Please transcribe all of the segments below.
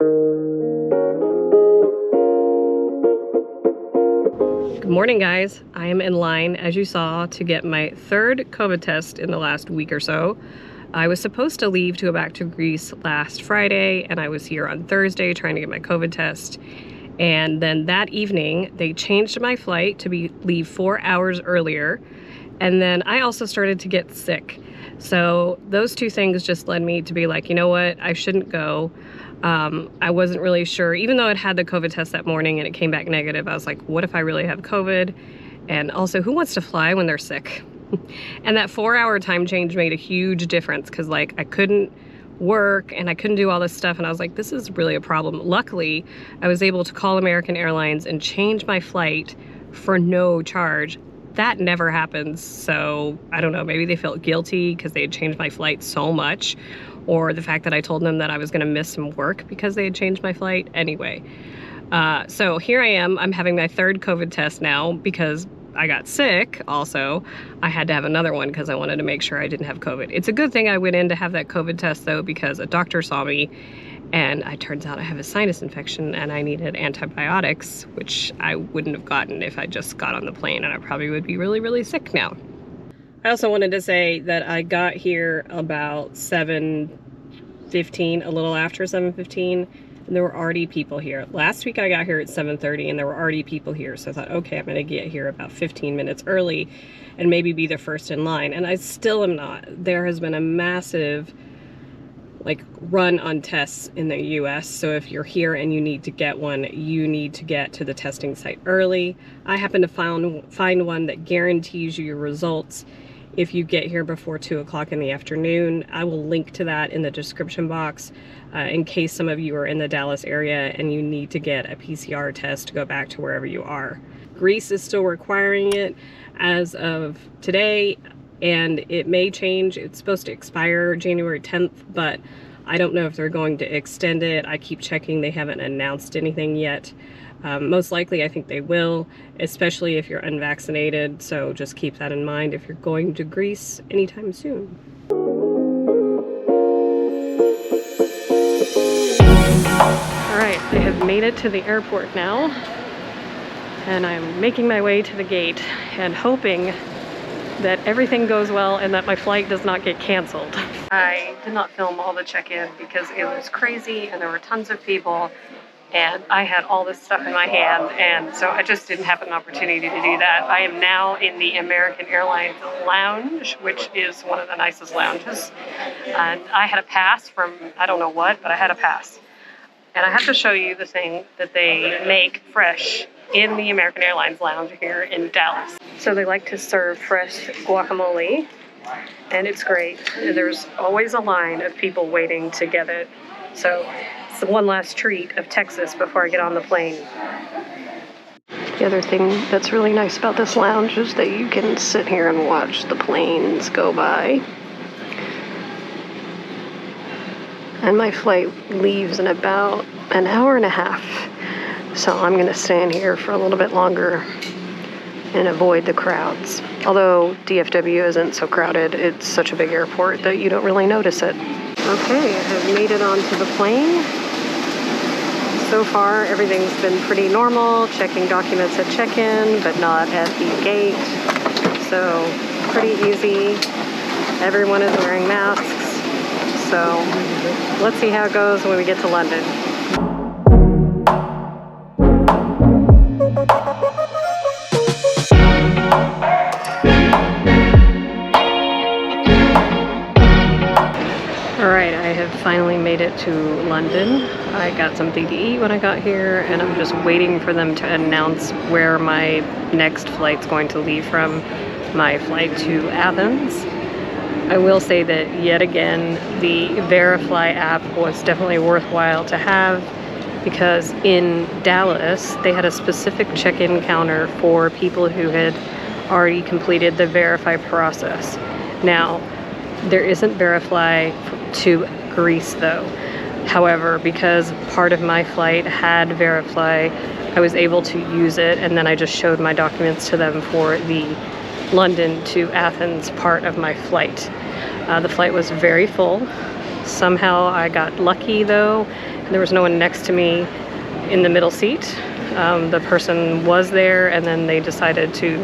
Good morning, guys. I am in line, as you saw, to get my third COVID test in the last week or so. I was supposed to leave to go back to Greece last Friday, and I was here on Thursday trying to get my COVID test. And then that evening, they changed my flight to leave 4 hours earlier. And then I also started to get sick. So those two things just led me to be like, you know what, I shouldn't go. I wasn't really sure, even though I'd had the COVID test that morning and it came back negative. I was like, what if I really have COVID? And also, who wants to fly when they're sick? And that 4-hour time change made a huge difference because, like, I couldn't work and I couldn't do all this stuff, and I was like, this is really a problem. Luckily, I was able to call American Airlines and change my flight for no charge. That never happens, so I don't know, maybe they felt guilty because they had changed my flight so much, or the fact that I told them that I was gonna miss some work because they had changed my flight. Anyway, so here I am. I'm having my third COVID test now because I got sick. Also, I had to have another one because I wanted to make sure I didn't have COVID. It's a good thing I went in to have that COVID test though, because a doctor saw me and it turns out I have a sinus infection and I needed antibiotics, which I wouldn't have gotten if I just got on the plane, and I probably would be really, really sick now. I also wanted to say that I got here about 7:15, a little after 7:15, and there were already people here. Last week I got here at 7:30 and there were already people here, so I thought, okay, I'm gonna get here about 15 minutes early and maybe be the first in line, and I still am not. There has been a massive run on tests in the US, so if you're here and you need to get one, you need to get to the testing site early. I happen to find one that guarantees you your results if you get here before 2 o'clock in the afternoon. I will link to that in the description box in case some of you are in the Dallas area and you need to get a PCR test to go back to wherever you are. Greece is still requiring it as of today, and it may change. It's supposed to expire January 10th, but I don't know if they're going to extend it. I keep checking. They haven't announced anything yet. Most likely, I think they will, especially if you're unvaccinated. So just keep that in mind if you're going to Greece anytime soon. All right, I have made it to the airport now, and I'm making my way to the gate and hoping that everything goes well and that my flight does not get canceled. I did not film all the check-in because it was crazy and there were tons of people and I had all this stuff in my hand, and so I just didn't have an opportunity to do that. I am now in the American Airlines lounge, which is one of the nicest lounges. And I had a pass from, I don't know what, but I had a pass. And I have to show you the thing that they make fresh in the American Airlines lounge here in Dallas. So they like to serve fresh guacamole, and it's great. And there's always a line of people waiting to get it. So it's the one last treat of Texas before I get on the plane. The other thing that's really nice about this lounge is that you can sit here and watch the planes go by. And my flight leaves in about an hour and a half. So I'm going to stand here for a little bit longer and avoid the crowds. Although DFW isn't so crowded, it's such a big airport that you don't really notice it. Okay, I have made it onto the plane. So far, everything's been pretty normal, checking documents at check-in, but not at the gate. So, pretty easy. Everyone is wearing masks. So, let's see how it goes when we get to London. Alright, I have finally made it to London. I got something to eat when I got here, and I'm just waiting for them to announce where my next flight's going to leave from. My flight to Athens. I will say that yet again, the Verifly app was definitely worthwhile to have, because in Dallas, they had a specific check-in counter for people who had already completed the Verify process. Now, there isn't Verify to Greece though. However, because part of my flight had Verify, I was able to use it, and then I just showed my documents to them for the London to Athens part of my flight. The flight was very full. Somehow I got lucky though, There was no one next to me in the middle seat. The person was there, and then they decided to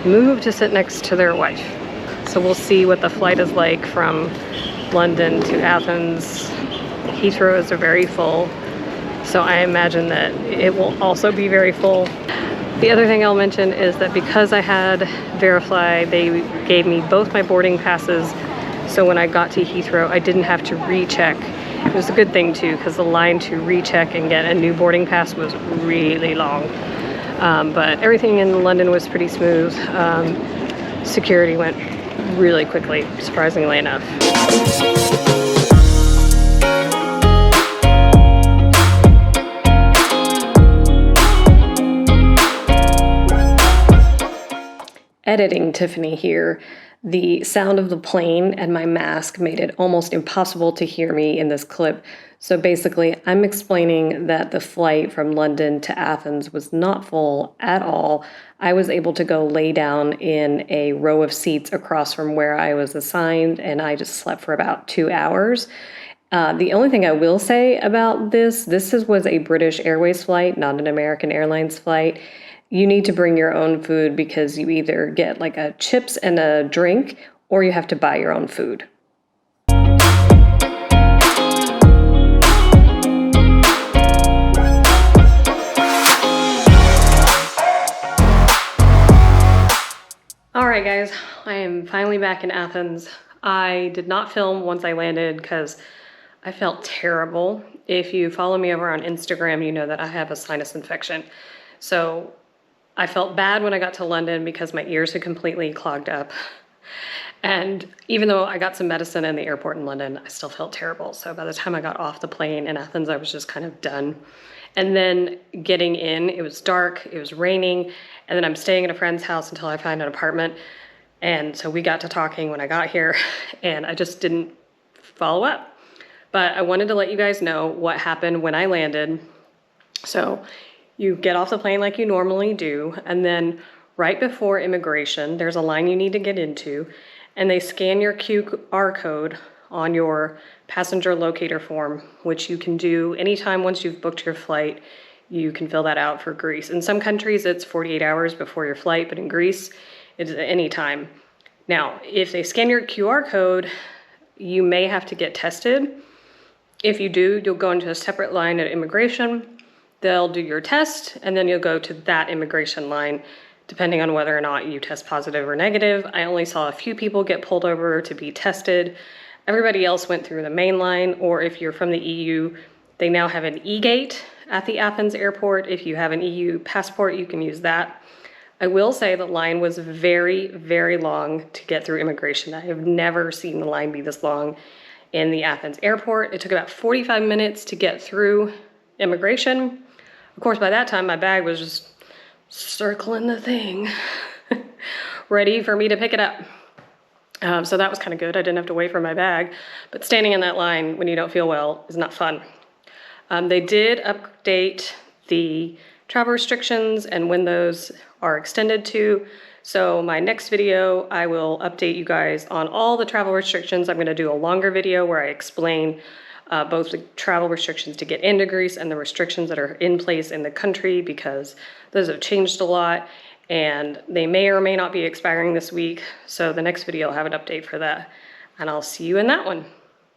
move to sit next to their wife. So we'll see what the flight is like from London to Athens. Heathrow is very full, so I imagine that it will also be very full. The other thing I'll mention is that because I had Verifly, they gave me both my boarding passes, so when I got to Heathrow, I didn't have to recheck. It was a good thing too, because the line to recheck and get a new boarding pass was really long. But everything in London was pretty smooth. Security went really quickly, surprisingly enough. Editing Tiffany here. The sound of the plane and my mask made it almost impossible to hear me in this clip. So basically, I'm explaining that the flight from London to Athens was not full at all. I was able to go lay down in a row of seats across from where I was assigned, and I just slept for about 2 hours. The only thing I will say about this was a British Airways flight, not an American Airlines flight. You need to bring your own food because you either get like a chips and a drink, or you have to buy your own food. All right, guys, I am finally back in Athens. I did not film once I landed because I felt terrible. If you follow me over on Instagram, you know that I have a sinus infection. So I felt bad when I got to London because my ears had completely clogged up. And even though I got some medicine in the airport in London, I still felt terrible. So by the time I got off the plane in Athens, I was just kind of done. And then getting in, it was dark, it was raining, and then I'm staying at a friend's house until I find an apartment. And so we got to talking when I got here, and I just didn't follow up. But I wanted to let you guys know what happened when I landed. So you get off the plane like you normally do, and then right before immigration, there's a line you need to get into, and they scan your QR code on your passenger locator form, which you can do anytime once you've booked your flight. You can fill that out for Greece. In some countries, it's 48 hours before your flight, but in Greece, it's at any time. Now, if they scan your QR code, you may have to get tested. If you do, you'll go into a separate line at immigration. They'll do your test, and then you'll go to that immigration line, depending on whether or not you test positive or negative. I only saw a few people get pulled over to be tested. Everybody else went through the main line, or if you're from the EU, they now have an e-gate at the Athens airport. If you have an EU passport, you can use that. I will say the line was very, very long to get through immigration. I have never seen the line be this long in the Athens airport. It took about 45 minutes to get through immigration. Of course, by that time, my bag was just circling the thing, ready for me to pick it up. So that was kind of good. I didn't have to wait for my bag. But standing in that line when you don't feel well is not fun. They did update the travel restrictions and when those are extended to. So my next video, I will update you guys on all the travel restrictions. I'm going to do a longer video where I explain both the travel restrictions to get into Greece and the restrictions that are in place in the country, because those have changed a lot and they may or may not be expiring this week. So the next video, I'll have an update for that, and I'll see you in that one.